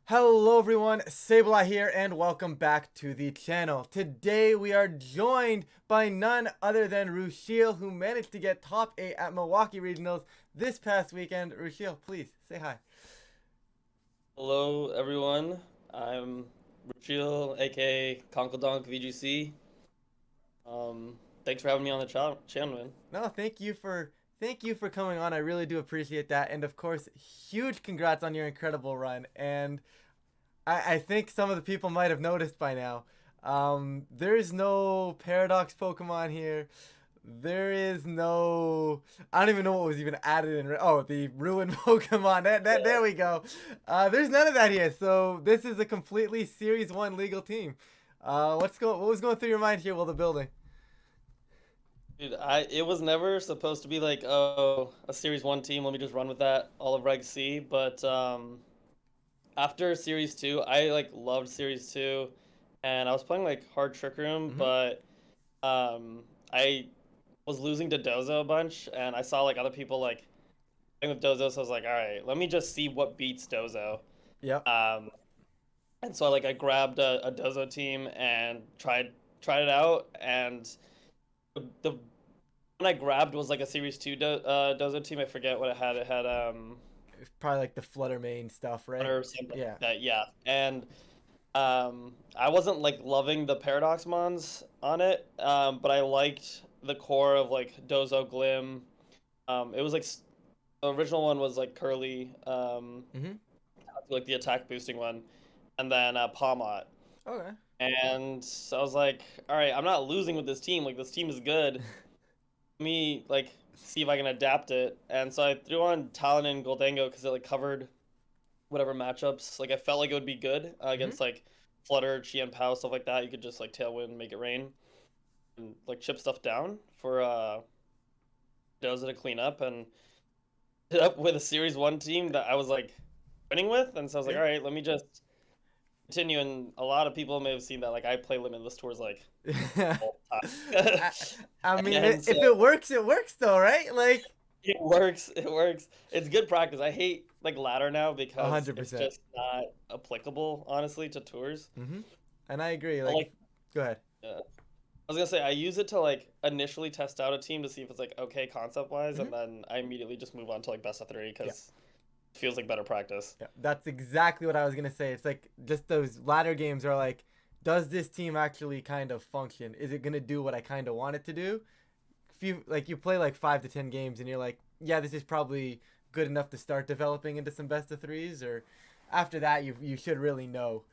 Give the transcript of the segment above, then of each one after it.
Hello everyone, Sableye here and welcome back to the channel. Today we are joined by none other than Rushil, who managed to get top 8 at Milwaukee Regionals this past weekend. Rushil, please say hi. Hello, everyone. I'm Rushil, aka Donk VGC. Thanks for having me on the channel, man. No, thank you for coming on. I really do appreciate that. And of course, huge congrats on your incredible run. And I think some of the people might have noticed by now. There's no Paradox Pokemon here. There is no. I don't even know what was even added in. Oh, the Ruin Pokemon. There we go. There's none of that here. So this is a completely Series 1 legal team. What was going through your mind here while the building? Dude, it was never supposed to be like, oh, a Series 1 team, let me just run with that, all of Reg C, but after Series 2, I like loved Series 2, and I was playing like Hard Trick Room, Mm-hmm. but I was losing to Dozo a bunch, and I saw like other people like playing with Dozo, so I was like, all right, let me just see what beats Dozo. Yep. Um, And so like I grabbed a Dozo team and tried it out, and the one I grabbed was like a Series 2 Dozo team. I forget what it had. It had It's probably like the Flutter Mane stuff, right? or something like Yeah. that. Yeah, and I wasn't like loving the Paradox mons on it, but I liked the core of like Dozo Glim. It was like the original one was like Curly, Mm-hmm. like the attack boosting one, and then Palmot. Okay. And so I was like, all right, I'm not losing with this team. Like this team is good. Let me like see if I can adapt it. And so I threw on Talon and Goldango because it like covered whatever matchups. Like I felt like it would be good Mm-hmm. against like Flutter, Chien Pao, stuff like that. You could just like Tailwind, make it rain, and like chip stuff down for Doza to clean up and hit up with a Series 1 team that I was like winning with. And so I was like, Yeah. all right, let me just continue. And a lot of people may have seen that like I play Limitless Tours like all the time. I, I mean, And if so it works though, right? Like, it works. It works. It's good practice. I hate like ladder now a because hundred it's percent. just not applicable, honestly, to tours. Mm-hmm. And I agree. But Like, like, go ahead. I was gonna say, I use it to like initially test out a team to see if it's like okay concept wise, Mm-hmm. and then I immediately just move on to like best of three Yeah. because it feels like better practice. Yeah. That's exactly what I was gonna say. It's like just those ladder games are like, does this team actually kind of function? Is it gonna do what I kind of want it to do? If you like, you play like 5 to 10 games, and you're like, yeah, this is probably good enough to start developing into some best of threes, or after that, you should really know.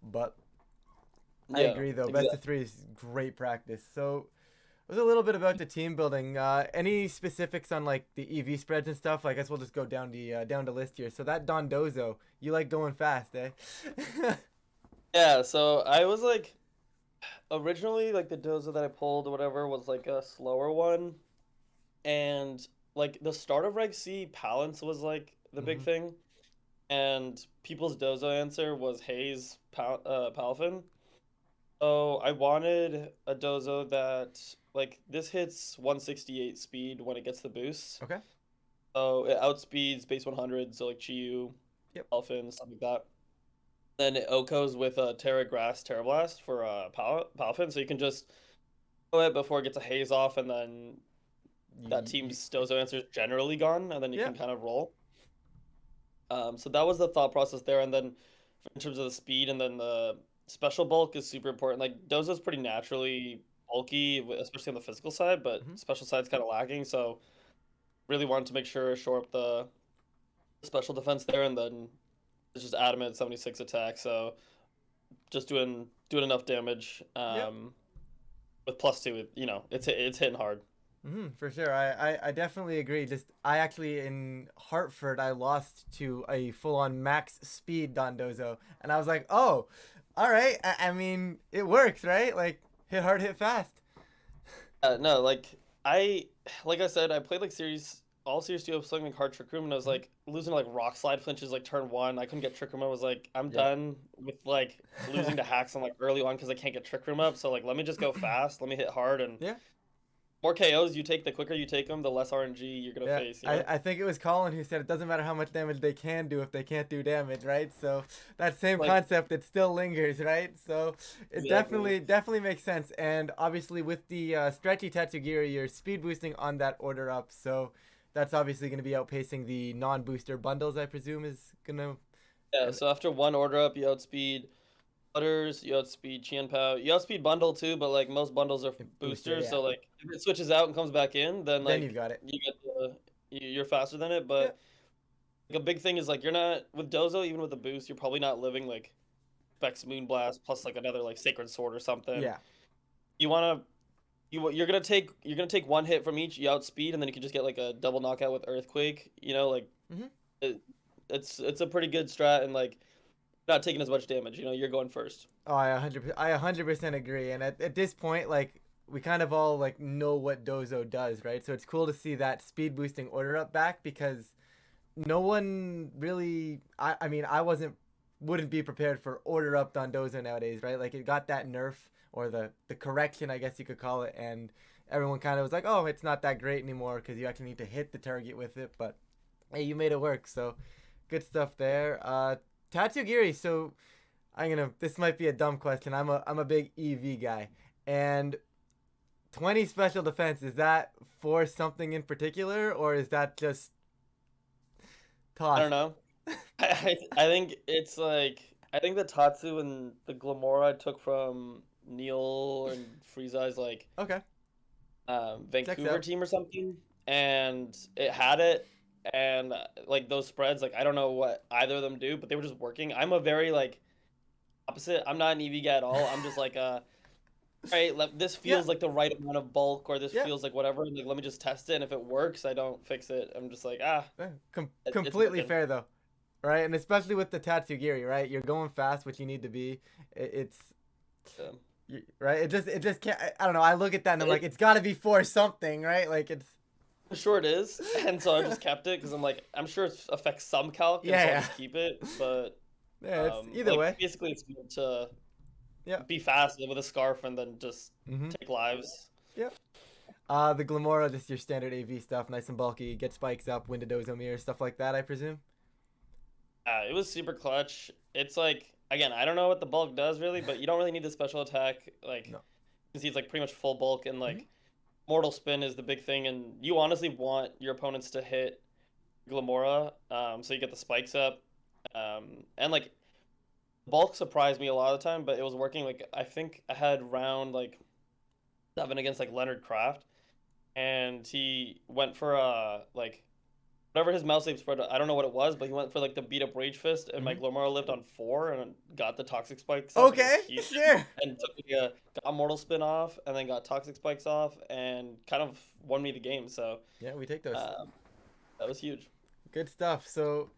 But I Yeah, agree though. Best of exactly. three is great practice. So it was a little bit about the team building. Any specifics on like the EV spreads and stuff? I guess we'll just go down the list here. So that Dondozo, you like going fast, eh? Yeah, so I was like originally like the doza that I pulled or whatever was like a slower one, and like the start of Reg C, Palance was like the big Mm-hmm. thing. And people's dozo answer was Hayes Palafin. So I wanted a dozo that like this hits 168 speed when it gets the boost. Okay. So it outspeeds base 100, so like Chiyu, Yep. Palafin, stuff like that. Then it OHKOs with a Terra Grass Terra Blast for Palafin, so you can just throw it before it gets a haze off, and then that Y- team's dozo answer is generally gone, and then you yeah. can kind of roll. So that was the thought process there, and then in terms of the speed, and then the special bulk is super important. Like Dozo's pretty naturally bulky, especially on the physical side, but Mm-hmm. special side's kind of lacking. So really wanted to make sure shore up the special defense there, and then it's just adamant 76 attack. So just doing enough damage Yep. with plus two. It's hitting hard. For sure. I definitely agree. Just I actually in Hartford I lost to a full on max speed Dondozo, and I was like, oh, all right. I mean, it works, right? Like hit hard, hit fast. No, I like I said, I played like series two of something like hard trick room, and I was Mhm. like losing to, like rock slide flinches like turn one. I couldn't get trick room. I was like, I'm Yeah. done with like losing to hacks on like early on because I can't get trick room up. So like let me just go fast, let me hit hard, and Yeah. more KOs you take, the quicker you take them, the less RNG you're gonna Yeah, face. I think it was Colin who said it doesn't matter how much damage they can do if they can't do damage, right? So that same Like concept, it still lingers, right? So it exactly. definitely makes sense. And obviously with the stretchy Tatsugiri, you're speed boosting on that order up, so that's obviously going to be outpacing the non-booster bundles, I presume, is gonna. Yeah. So after one order up, you outspeed Butters, you outspeed Qianpao, you outspeed Bundle too, but like most bundles are Booster, boosters. yeah. So like if it switches out and comes back in, then Then you've like got it. you get you're faster than it. Yeah. But like, a big thing is like you're not with Dozo, even with a boost, you're probably not living like Specs Moonblast plus like another like Sacred Sword or something. Yeah. You wanna you're gonna take one hit from each, you outspeed, and then you can just get like a double knockout with Earthquake. Like Hmm. it, it's a pretty good strat, and like not taking as much damage. You're going first. Oh, I 100% agree. And at this point, like we kind of all like know what Dozo does, right? So it's cool to see that speed boosting order up back because no one really. I mean, I wouldn't be prepared for order up Dondozo nowadays, right? Like it got that nerf or the correction, I guess you could call it, and everyone kind of was like, oh, it's not that great anymore because you actually need to hit the target with it. But hey, you made it work, so good stuff there. Tatsugiri. So This might be a dumb question. I'm a big EV guy, and 20 special defense, is that for something in particular or is that just I toss? don't know. I think it's like I think the Tatsu and the Glamora I took from Neil and Frieza's like Okay, checks Vancouver out. team or something, and it had it, and like those spreads, like I don't know what either of them do, but they were just working. I'm a very like opposite. I'm not an EV guy at all. I'm just like right, this Yeah, feels like the right amount of bulk, or this yeah. feels like whatever. And like, let me just test it, and if it works, I don't fix it. I'm just like, it's Completely working. fair though, right? And especially with the Tatsugiri, right? You're going fast, which you need to be. It's Um, right. It just can't. I don't know. I look at that and I'm like, it, it's got to be for something, right? Like it's sure it is, and so I just kept it because I'm like, I'm sure it affects some calc, and yeah, so I'll yeah. just keep it. But Yeah, it's either like way. basically, it's meant to Yeah. be fast with a scarf and then just Mhm. take lives. Yeah. The Glamora, just your standard AV stuff, nice and bulky, get spikes up, Windows mirror, stuff like that, I presume. It was super clutch. It's like again, I don't know what the bulk does really, but you don't really need the special attack. Like No. you can see it's like pretty much full bulk, and Hmm. like mortal spin is the big thing, and you honestly want your opponents to hit Glamora, so you get the spikes up, and like bulk surprised me a lot of the time, but it was working. Like I think I had round like 7 against like Leonard Kraft, and he went for like whatever his mouse save spread. I don't know what it was, but he went for like the beat up Rage Fist, and my Hmm. Glamora lived on 4 and got the toxic spikes up, and it was Okay, huge. sure. And took got mortal spin off, and then got toxic spikes off, and kind of won me the game. So Yeah, we take those. um, that was huge. Good stuff. So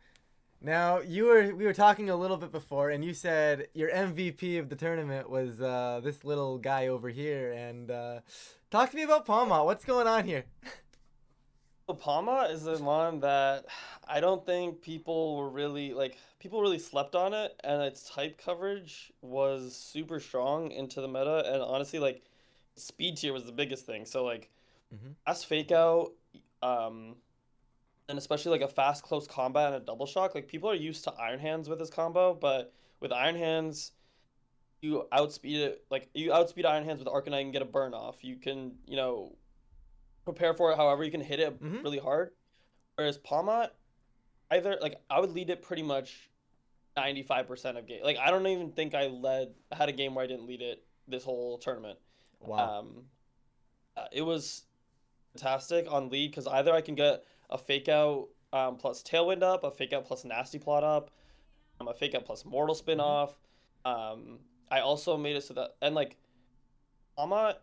now we were talking a little bit before, and you said your MVP of the tournament was this little guy over here. And talk to me about Palma. What's going on here? So Palma is the one that I don't think people really slept on it, and its type coverage was super strong into the meta, and honestly like speed tier was the biggest thing. So like Hmm. fast fake out, um, and especially like a fast close combat and a double shock. Like people are used to Iron Hands with this combo, but with Iron Hands, you outspeed Iron Hands with Arcanite and get a burn off. You can, prepare for it however you can hit it Hmm. really hard. Whereas Palma, either like I would lead it pretty much 95% of game. Like I don't even think I had a game where I didn't lead it this whole tournament. Wow. Um, it was fantastic on lead because either I can get a fake out plus tailwind up, a fake out plus nasty plot up, a fake out plus mortal spin Hmm. off. Um, I also made it so that and like Ama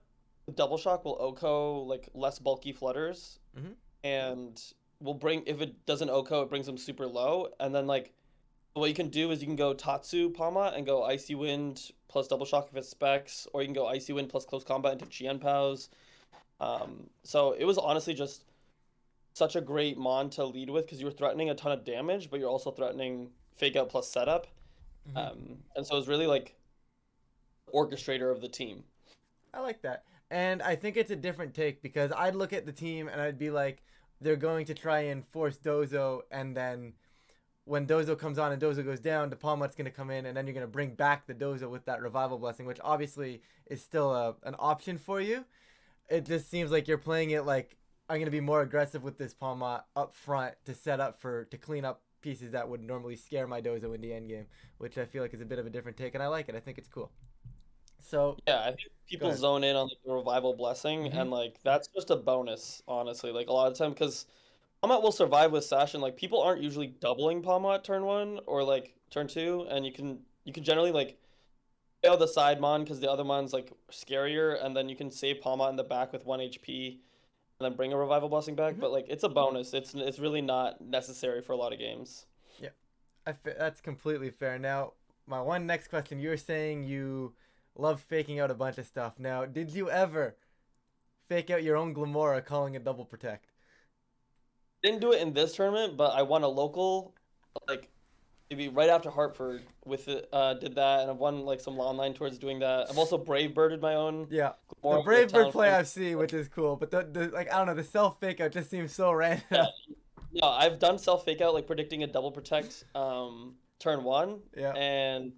double shock will OHKO like less bulky flutters Hmm. and will bring if it doesn't OHKO it brings them super low, and then like what you can do is you can go Tatsu Palma and go Icy Wind plus double shock if it's specs, or you can go Icy Wind plus close combat into Qianpao's. So it was honestly just such a great mon to lead with because you were threatening a ton of damage, but you're also threatening fake out plus setup. Hmm. And so it was really like orchestrator of the team. I like that. And I think it's a different take because I'd look at the team and I'd be like, they're going to try and force Dozo, and then when Dozo comes on and Dozo goes down, the Palmot's going to come in, and then you're going to bring back the Dozo with that Revival Blessing, which obviously is still an option for you. It just seems like you're playing it like, I'm going to be more aggressive with this Palmot up front to set up to clean up pieces that would normally scare my Dozo in the end game, which I feel like is a bit of a different take, and I like it. I think it's cool. So, Yeah, I think people zone in on like the revival blessing, mm-hmm. and like that's just a bonus, honestly. Like a lot of time, because Palmot will survive with Sash, and like people aren't usually doubling Palmot turn one or like turn two, and you can generally like KO the side mon because the other mon's like scarier, and then you can save Palmot in the back with 1 HP, and then bring a revival blessing back. Mm-hmm. But like it's a bonus. It's really not necessary for a lot of games. Yeah, that's completely fair. Now, my one next question: you were saying you love faking out a bunch of stuff. Now, did you ever fake out your own Glamora calling a double protect? Didn't do it in this tournament, but I won a local, like maybe right after Hartford with it. Did that, and I've won like some online tours doing that. I've also brave birded my own. Yeah, the Glamora Brave Bird play Flame. I've seen, which is cool, but the like I don't know, the self fake out just seems so random. Yeah, no, I've done self fake out like predicting a double protect turn one, Yeah. and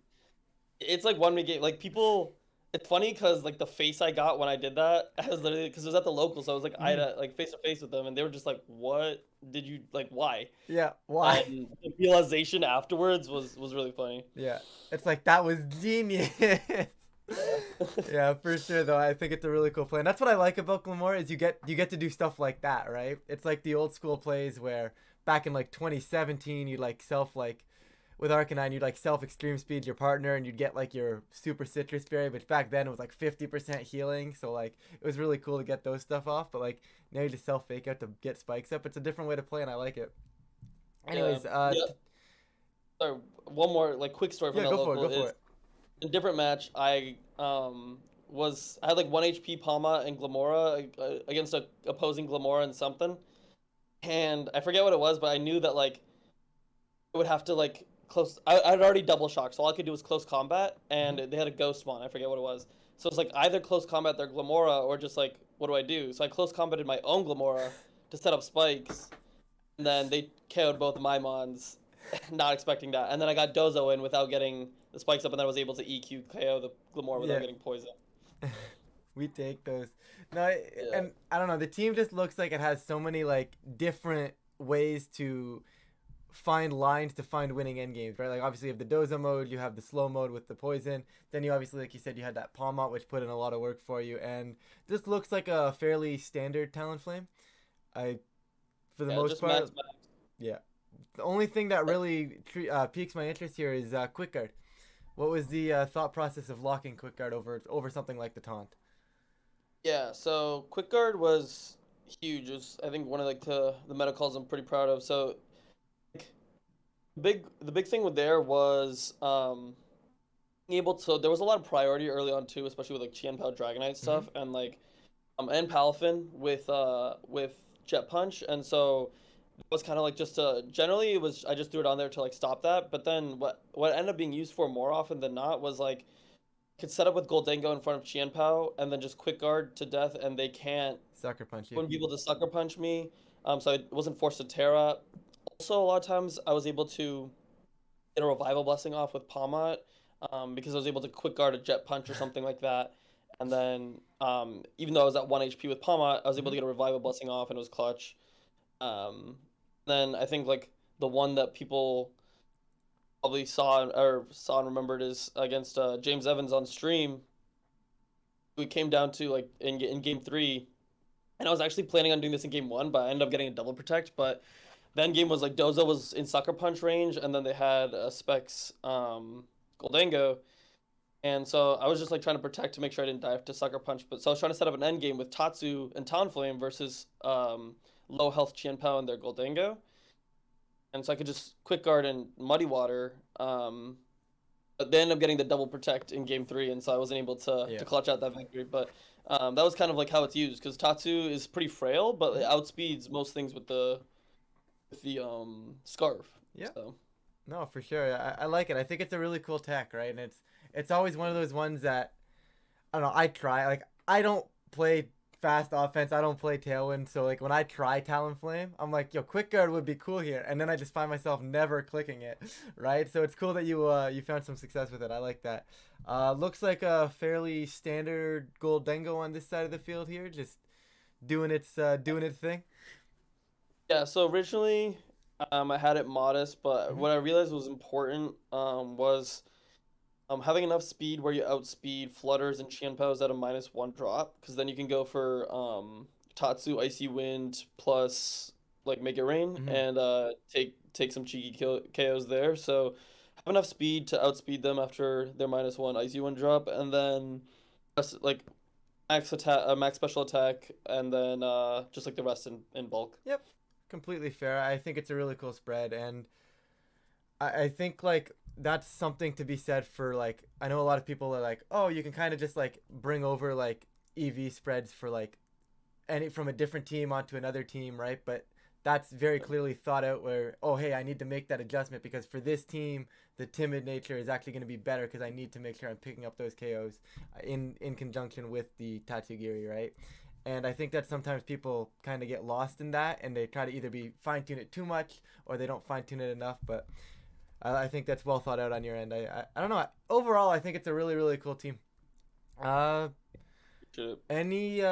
it's like one big game. Like people, it's funny because like the face I got when I did that, I was literally because it was at the local, so I was like I had a, like face to face with them, and they were just like, "What did you like? Why?" Yeah, why? And the realization afterwards was really funny. Yeah, it's like that was genius. Yeah, for sure though. I think it's a really cool play. And that's what I like about Glamora is you get to do stuff like that, right? It's like the old school plays where back in like 2017 you like with Arcanine you'd like self extreme speed your partner and you'd get like your super citrus berry, which back then it was like 50% healing, so like it was really cool to get those stuff off, but like now you just self fake out to get spikes up. It's a different way to play and I like it. Anyways, Yeah. Sorry, one more like quick story from yeah, that go for local it, go for is it. in a different match. I had like 1 HP Palma and Glamora against a opposing Glamora and something, and I forget what it was, but I knew that like I would have to like close. I'd already double shocked, so all I could do was close combat, and they had a Ghost Mon. I forget what it was. So it's like either close combat their Glamora or just like what do I do? So I close combated my own Glamora to set up spikes, and then they KO'd both of my Mons, not expecting that. And then I got Dozo in without getting the spikes up, and then I was able to EQ KO the Glamora without getting poisoned. We take those. No, Yeah. and I don't know. The team just looks like it has so many like different ways to find lines to find winning end games, right? Like obviously you have the Dozo mode, you have the slow mode with the poison. Then you obviously, like you said, you had that Palmot, which put in a lot of work for you. And this looks like a fairly standard Talonflame. For the most part, Max. yeah. The only thing that really piques my interest here is Quick Guard. What was the thought process of locking Quick Guard over something like the Taunt? Yeah, so Quick Guard was huge. It was, I think, one of like the meta calls I'm pretty proud of. So the big thing with there was being able to. So there was a lot of priority early on too, especially with like Qianpao Dragonite stuff and like and Palafin with Jet Punch, and so it was kind of like just generally it was I just threw it on there to like stop that. But then what ended up being used for more often than not was like could set up with Goldengo in front of Qianpao and then just quick guard to death, and they can't Sucker Punch you. wouldn't be able to sucker punch me. So I wasn't forced to Terra. Also, a lot of times I was able to get a revival blessing off with Palmot, because I was able to quick guard a jet punch or something like that. And then even though I was at 1 HP with Palmot, I was able to get a revival blessing off and it was clutch. Then I think like the one that people probably saw and remembered is against James Evans on stream. We came down to like in game three, and I was actually planning on doing this in game one, but I ended up getting a double protect. But then game was like Dozo was in sucker punch range, and then they had Specs Goldango, and so I was just like trying to protect to make sure I didn't die to sucker punch. But so I was trying to set up an end game with Tatsu and Talonflame versus low health Qianpao and their Goldango, and so I could just quick guard and Muddy Water. But they ended up getting the double protect in game three, and so I wasn't able to clutch out that victory. But that was kind of like how it's used because Tatsu is pretty frail, but it outspeeds most things with the scarf. Yeah. So. No, for sure. I like it. I think it's a really cool tech, right? And it's always one of those ones that I don't know. I try like I don't play fast offense. I don't play Tailwind. So like when I try Talonflame, I'm like, yo, Quick Guard would be cool here, and then I just find myself never clicking it, right? So it's cool that you found some success with it. I like that. Looks like a fairly standard Goldengo on this side of the field here, just doing its thing. Yeah, so originally I had it modest, but Hmm. what I realized was important was having enough speed where you outspeed flutters and Qianpaos at a -1 drop, because then you can go for Tatsu, Icy Wind plus like Make It Rain Hmm. and take some cheeky KOs there. So have enough speed to outspeed them after their -1 Icy Wind drop, and then like max attack, max special attack, and then just like the rest in bulk. Yep, completely fair. I think it's a really cool spread, and I think like that's something to be said for like I know a lot of people are like, oh, you can kind of just like bring over like EV spreads for like any from a different team onto another team, right? But that's very clearly thought out where, oh, hey, I need to make that adjustment because for this team, the timid nature is actually going to be better because I need to make sure I'm picking up those KOs in conjunction with the Tatsugiri, right? And I think that sometimes people kind of get lost in that and they try to either be fine tune it too much or they don't fine tune it enough. But I think that's well thought out on your end. I don't know. Overall, I think it's a really really cool team. Uh, Should- any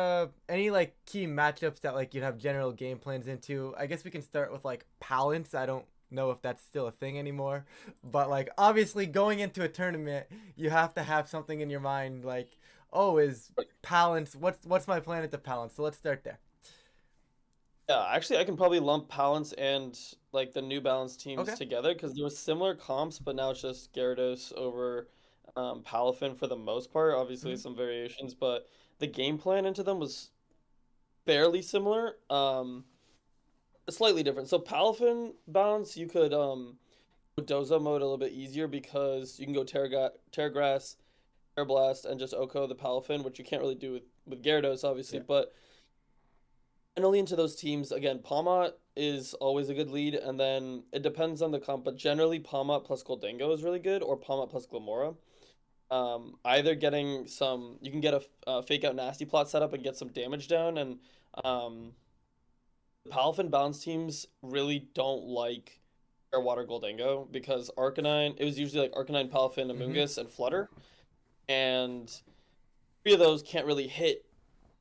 like key matchups that like you'd have general game plans into? I guess we can start with like Palance. I don't know if that's still a thing anymore, but like obviously going into a tournament, you have to have something in your mind like, oh, is Palance? What's my plan at the Palance? So let's start there. Yeah, actually, I can probably lump Palance and like the New Balance teams Okay. together because there was similar comps, but now it's just Gyarados over Palafin for the most part. Obviously, Mm-hmm. some variations, but the game plan into them was fairly similar. Slightly different. So Palafin balance, you could Doza mode a little bit easier because you can go Terra Grass, Terra Blast, and just Oko the Palafin, which you can't really do with Gyarados, obviously, Yeah. but. And only into those teams. Again, Palmot is always a good lead, and then it depends on the comp, but generally Palmot plus Goldango is really good, or Palmot plus Glamora. Either getting some, you can get a fake out nasty plot set up and get some damage down, and um, the Palafin balance teams really don't like Airwater Goldango because Arcanine, it was usually like Arcanine, Palafin, Mm-hmm. Amoonguss, and Flutter, and three of those can't really hit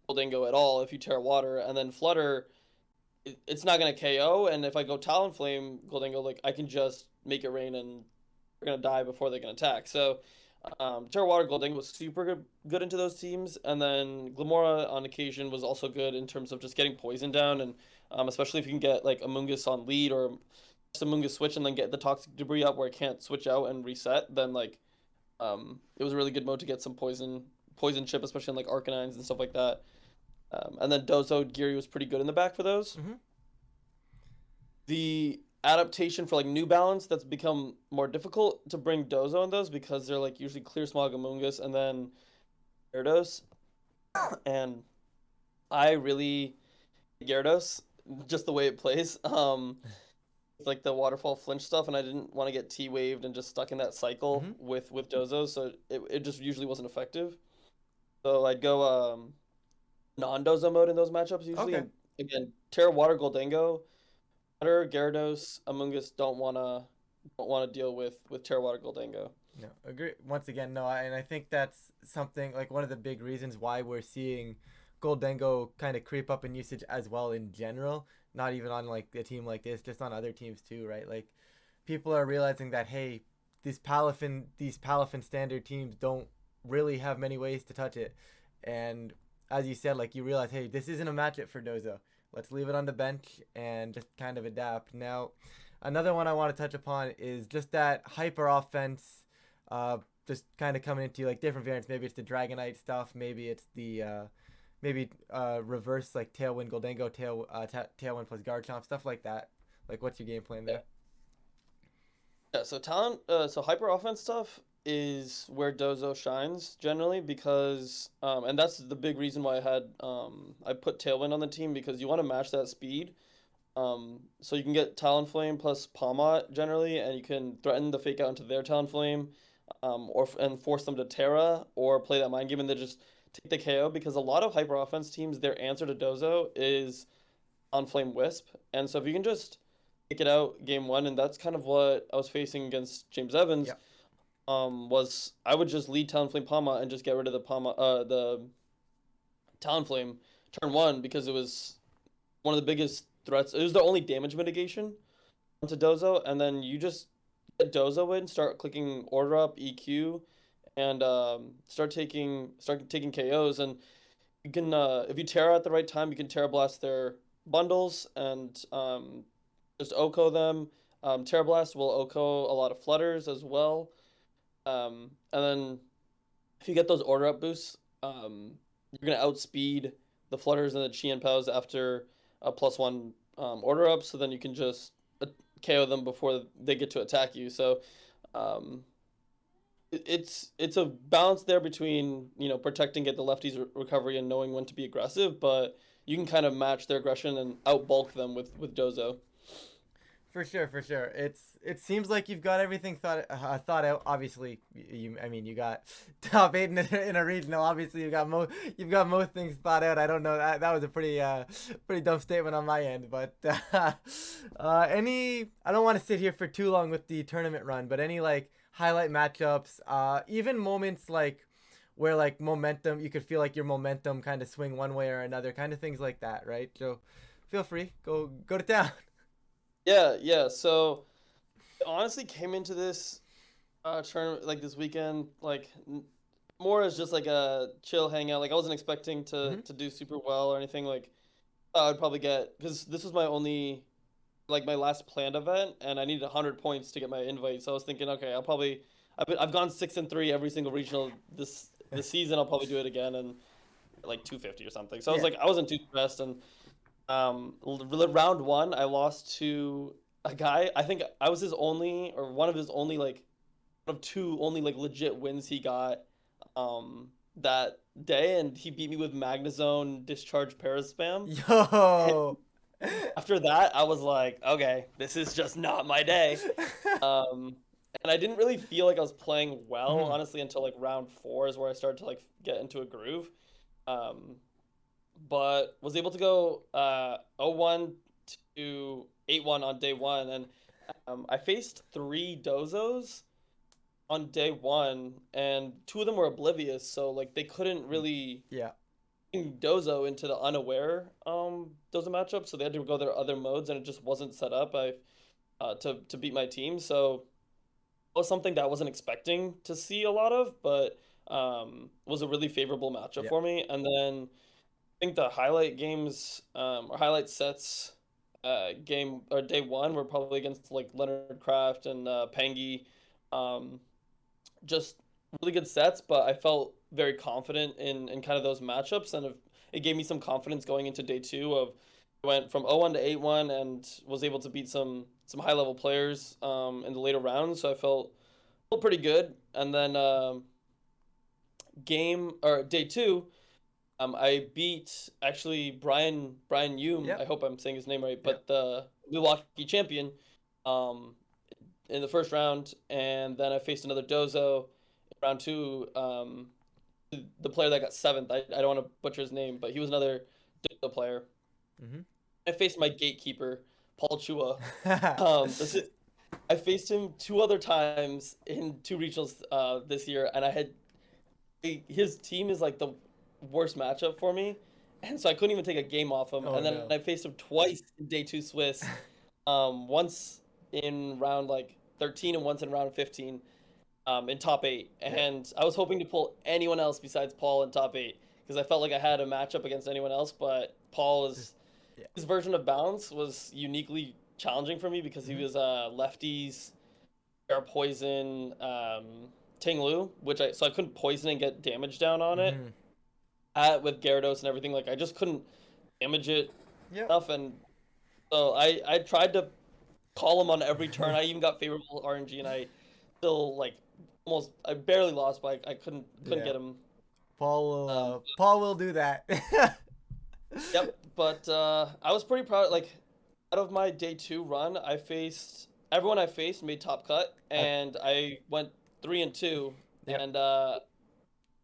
Goldango at all if you tear water, and then Flutter it's not gonna KO. And if I go Talonflame Goldango, like I can just make it rain and they're gonna die before they can attack. So Terra Water Goldango was super good into those teams, and then Glamora on occasion was also good in terms of just getting poison down, and especially if you can get like Amoonguss on lead or just Amoonguss switch and then get the toxic debris up where it can't switch out and reset, then like it was a really good mode to get some poison chip, especially in like Arcanines and stuff like that. And then Dozo Giri was pretty good in the back for those. Mm-hmm. The adaptation for like New Balance that's become more difficult to bring Dozo in those because they're like usually Clear Smog Amoonguss and then Gyarados. And I really Gyarados, just the way it plays. Like the waterfall flinch stuff, and I didn't want to get T waved and just stuck in that cycle Mm-hmm. with Dozo, so it just usually wasn't effective. So I'd go non-Dozo mode in those matchups usually. Okay. And again, Terra Water Goldango, Water Gyarados, Amoonguss don't wanna deal with Terra Water Goldango. No, agree. Once again, no, and I think that's something like one of the big reasons why we're seeing Goldengo kind of creep up in usage as well in general. Not even on like a team like this, just on other teams too, right? Like people are realizing that hey, these Palafin standard teams don't really have many ways to touch it, and as you said, like you realize, hey, this isn't a matchup for Dozo. Let's leave it on the bench and just kind of adapt. Now, another one I want to touch upon is just that hyper offense just kind of coming into like different variants. Maybe it's the Dragonite stuff. Maybe it's the reverse like Tailwind Goldango, Tailwind plus Garchomp stuff like that. Like, what's your game plan Yeah. there? Yeah, so hyper offense stuff is where Dozo shines generally because, and that's the big reason why I put Tailwind on the team because you want to match that speed. So you can get Talonflame plus Palmot generally, and you can threaten the fake out into their Talonflame, and force them to Terra or play that mind game and then just take the KO because a lot of hyper offense teams, their answer to Dozo is on Flame Wisp. And so if you can just take it out game one, and that's kind of what I was facing against James Evans, Yep. was I would just lead Talonflame Palma and just get rid of the Talonflame turn one because it was one of the biggest threats. It was the only damage mitigation onto Dozo, and then you just get Dozo in, start clicking order up, EQ, and start taking KOs, and you can if you Terra at the right time, you can Terra Blast their bundles and just Oko them. Terra Blast will Oko a lot of flutters as well. And then if you get those order up boosts, you're gonna outspeed the flutters and the Chien Pows after a +1 order up. So then you can just KO them before they get to attack you. So um, it's a balance there between protecting at the lefties recovery and knowing when to be aggressive, but you can kind of match their aggression and outbulk them with Dozo. For sure, for sure. It seems like you've got everything thought out. Obviously, I mean you got top 8 in a regional. Obviously, you've got most things thought out. I don't know, that was a pretty dumb statement on my end. But any I don't want to sit here for too long with the tournament run, but any like highlight matchups, even moments like where like momentum, you could feel like your momentum kind of swing one way or another, kind of things like that, right? So feel free, go to town. Yeah, yeah. So I honestly came into this tournament like this weekend like more as just like a chill hangout. Like I wasn't expecting to Hmm. to do super well or anything. Like I'd probably get because this was my only like my last planned event, and I needed 100 points to get my invite. So I was thinking, okay, I've gone 6-3 every single regional this season. I'll probably do it again and like 250 or something. So I was Yeah. like, I wasn't too stressed. And round one, I lost to a guy. I think I was his only or one of his only like one of two only like legit wins he got that day, and he beat me with Magnezone Discharge Paraspam. Yo. After that, I was like, okay, this is just not my day. Um, and I didn't really feel like I was playing well, Mhm. honestly, until like round four is where I started to like get into a groove. Um, but was able to go 0-1 to 8-1 on day one, and I faced three Dozos on day one, and two of them were oblivious, so like they couldn't really Yeah. Dozo into the unaware Dozo matchup, so they had to go their other modes, and it just wasn't set up to beat my team. So it was something that I wasn't expecting to see a lot of, but was a really favorable matchup Yeah. for me. And then I think the highlight games or highlight sets game or day one were probably against like Leonard Kraft and Pengy. Um, just really good sets, but I felt very confident in kind of those matchups, and it gave me some confidence going into day two of I went from 0-1 to 8-1 and was able to beat some high level players in the later rounds, so I felt pretty good. And then game or day two, I beat actually Brian Hume. I Yep. hope I'm saying his name right, Yep. but the Milwaukee champion um, in the first round, and then I faced another Dozo in round two. The player that got seventh, I don't want to butcher his name, but he was another Dozo player. Mhm. I faced my gatekeeper, Paul Chua. This is I faced him two other times in two regionals this year, and his team is like the worst matchup for me, and so I couldn't even take a game off him. Oh And then no. I faced him twice in day two Swiss, once in round like 13 and once in round 15, in top eight. Yeah. And I was hoping to pull anyone else besides Paul in top eight because I felt like I had a matchup against anyone else, but Paul Just was yeah. his version of bounce was uniquely challenging for me because he Mhm. was lefties, air poison, Ting Lu, so I couldn't poison and get damage down on it Mhm. with Gyarados and everything. Like I just couldn't damage it Yep. enough, and so I tried to call him on every turn. I even got favorable RNG, and I still like almost I barely lost, but I couldn't Yeah. get him. Um, Paul will do that. yep, but I was pretty proud. Like out of my day two run, I faced everyone I faced made top cut, I, and I went 3-2, yep. and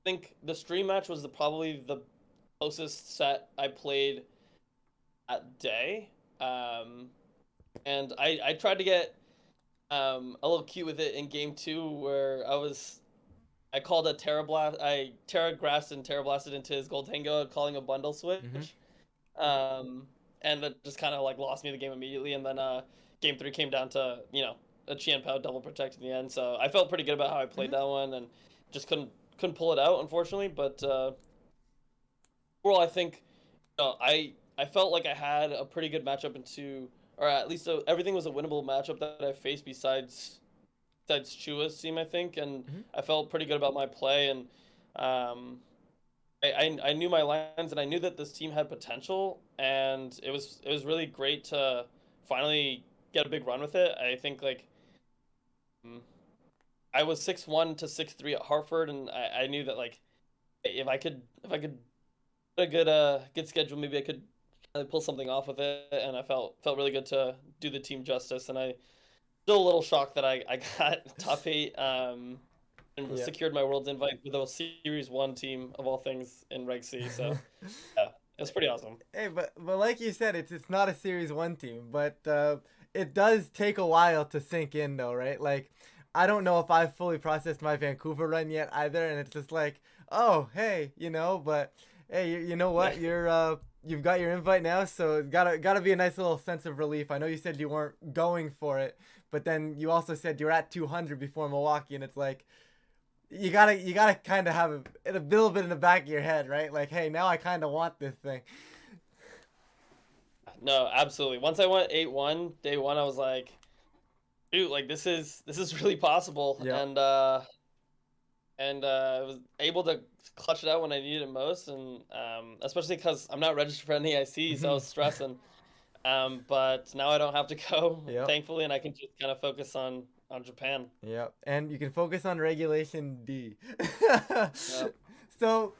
think the stream match was probably the closest set I played that day. Um, and I tried to get a little cute with it in game two where I called a Terra Blast. I Terra Grassed and Terra Blasted into his Gold Tango, calling a bundle Mm-hmm. switch. Um, and that just kind of like lost me the game immediately. And then game three came down to a Qian Pao double protect in the end. So I felt pretty good about how I played that one, and just couldn't pull it out, unfortunately. But overall, I think I felt like I had a pretty good matchup into, or at least everything was a winnable matchup that I faced besides Chua's team, I think, and Mm-hmm. I felt pretty good about my play, and um, I knew my lines, and I knew that this team had potential, and it was really great to finally get a big run with it. I think like mm, I was 6-1 to 6-3 at Hartford, and I knew that like if I could get a good schedule, maybe I could pull something off with it, and I felt really good to do the team justice, and I still a little shocked that I got top eight and Yeah. secured my world's invite with a Series One team of all things in Reg C. So yeah, it was pretty awesome. Hey, but like you said, it's not a Series One team, but it does take a while to sink in, though, right? Like, I don't know if I've fully processed my Vancouver run yet either, and it's just like, oh, hey, but hey, you know Yeah. what? You've got your invite now, so it's gotta be a nice little sense of relief. I know you said you weren't going for it, but then you also said you're at 200 before Milwaukee, and it's like you gotta kind of have a little bit in the back of your head, right? Like, hey, now I kind of want this thing. No, absolutely. Once I went 8-1 day one, I was like, dude, like this is really possible, Yep. and I was able to clutch it out when I needed it most, and especially because I'm not registered for any IC, so I was stressing. But now I don't have to go, Yep. thankfully, and I can just kind of focus on Japan. Yep. And you can focus on regulation D. Yeah. So,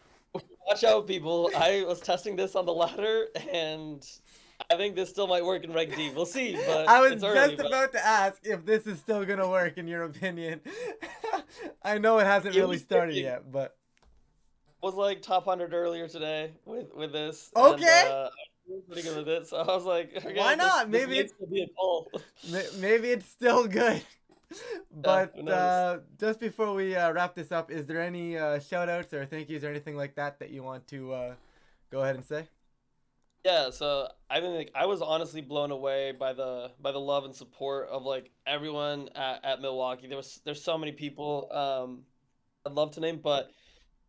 Watch out, people. I was testing this on the ladder, and I think this still might work in Reg D. We'll see, but I was it's early. just But about to ask if this is still gonna work in your opinion. I know it hasn't it really was started it yet, but was like top 100 earlier today with this, and okay. I was pretty good with it. So I was like, Why okay, this not? this might still be a call. Maybe it's still good. Yeah, But who knows? just before we wrap this up, is there any shout outs or thank yous or anything like that that you want to go ahead and say? Yeah, so I think like, I was honestly blown away by the love and support of like everyone at Milwaukee. There's so many people I'd love to name, but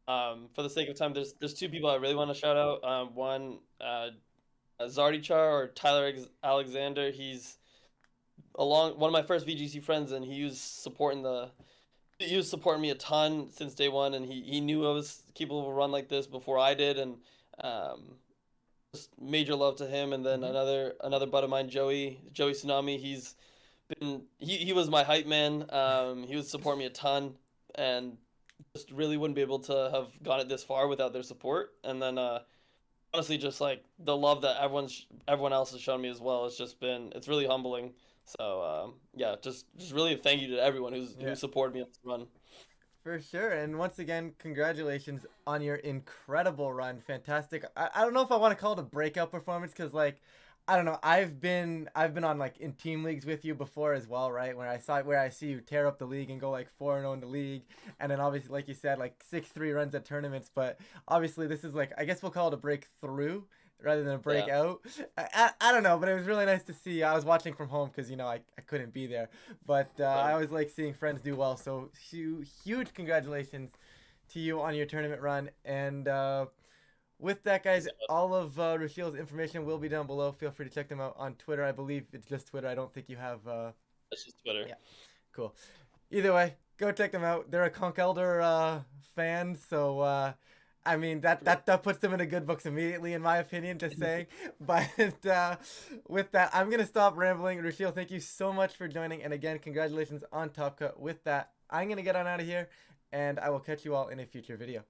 for the sake of time, there's two people I really want to shout out. One Zardichar or Alexander. He's along one of my first VGC friends, and he was supporting me a ton since day one, and he knew I was capable of a run like this before I did, and um, just major love to him. And then Mm-hmm. another bud of mine, Joey Tsunami. He was my hype man. He was supporting me a ton, and just really wouldn't be able to have gone it this far without their support. And then honestly, just like the love that everyone else has shown me as well. It's really humbling. So yeah, just really a thank you to everyone who Yeah. supported me on this run. For sure. And once again, congratulations on your incredible run. Fantastic. I don't know if I want to call it a breakout performance because like I don't know. I've been on like in team leagues with you before as well, right? Where I see you tear up the league and go like 4-0 in the league, and then obviously like you said like 6-3 runs at tournaments. But obviously this is like I guess we'll call it a breakthrough rather than a Yeah, breakout. I don't know, but it was really nice to see. I was watching from home because I couldn't be there, but I right. always like seeing friends do well. So huge congratulations to you on your tournament run. And with that, guys, all of Rushil's information will be down below. Feel free to check them out on Twitter. I believe it's just Twitter. I don't think you have. That's just Twitter. Yeah, cool. Either way, go check them out. They're a Conk Elder fan, so I mean that puts them in the good books immediately, in my opinion. Just saying. But with that, I'm gonna stop rambling. Rushil, thank you so much for joining, and again, congratulations on Top Cut. With that, I'm gonna get on out of here, and I will catch you all in a future video.